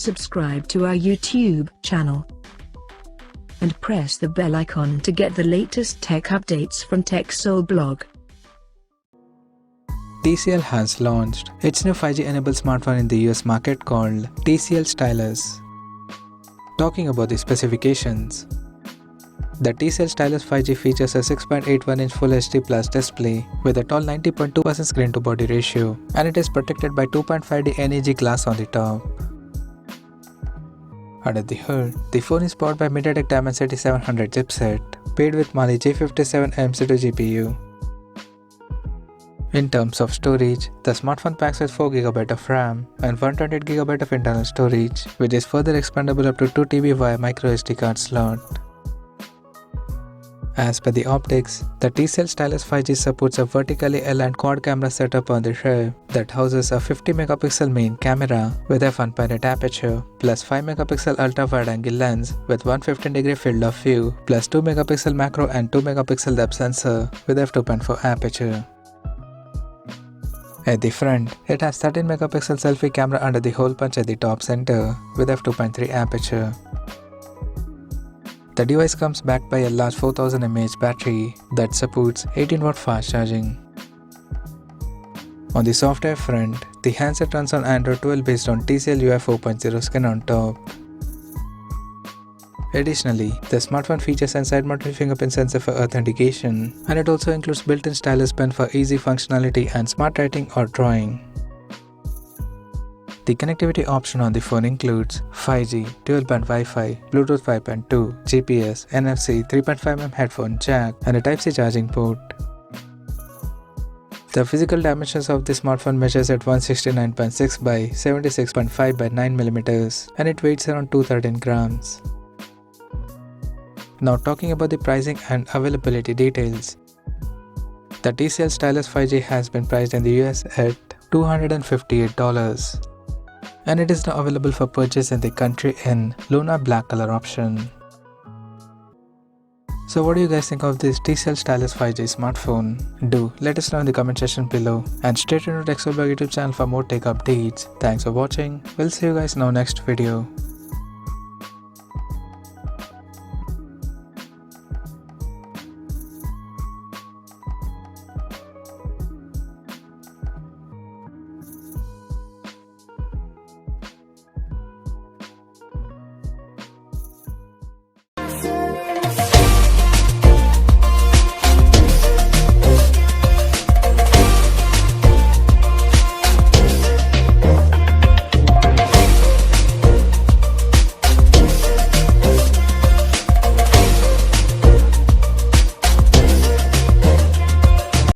subscribe to our YouTube channel and press the bell icon to get the latest tech updates from TechSole Blog. TCL has launched its new 5G-enabled smartphone in the US market called TCL Stylus. Talking about the specifications, the TCL Stylus 5G features a 6.81-inch Full HD Plus display with a tall 90.2% screen-to-body ratio, and it is protected by 2.5D NEG glass on the top. Under the hood, the phone is powered by MediaTek Dimensity 700 chipset, paired with Mali J57 M2 GPU. In terms of storage, the smartphone packs with 4GB of RAM and 128GB of internal storage, which is further expandable up to 2TB via microSD card slot. As per the optics, the TCL Stylus 5G supports a vertically aligned quad camera setup on the rear that houses a 50MP main camera with a 1.8 aperture, plus 5MP ultra-wide-angle lens with 115° field of view, plus 2MP macro and 2MP depth sensor with f2.4 aperture. At the front, it has 13MP selfie camera under the hole punch at the top center with f2.3 aperture. The device comes backed by a large 4000 mAh battery that supports 18W fast charging. On the software front, the handset runs on Android 12 based on TCL UI 4.0 skin on top. Additionally, the smartphone features a side-mounted fingerprint sensor for authentication, and it also includes built-in stylus pen for easy functionality and smart writing or drawing. The connectivity option on the phone includes 5G, dual-band Wi-Fi, Bluetooth 5.2, GPS, NFC, 3.5mm headphone jack, and a Type-C charging port. The physical dimensions of the smartphone measures at 169.6 by 76.5 by 9mm, and it weighs around 213 grams. Now talking about the pricing and availability details. The TCL Stylus 5G has been priced in the US at $258, and it is now available for purchase in the country in Luna black color option. So what do you guys think of this TCL Stylus 5G smartphone? Do let us know in the comment section below, and stay tuned to TechSole Blog YouTube channel for more tech updates. Thanks for watching. We'll see you guys in our next video.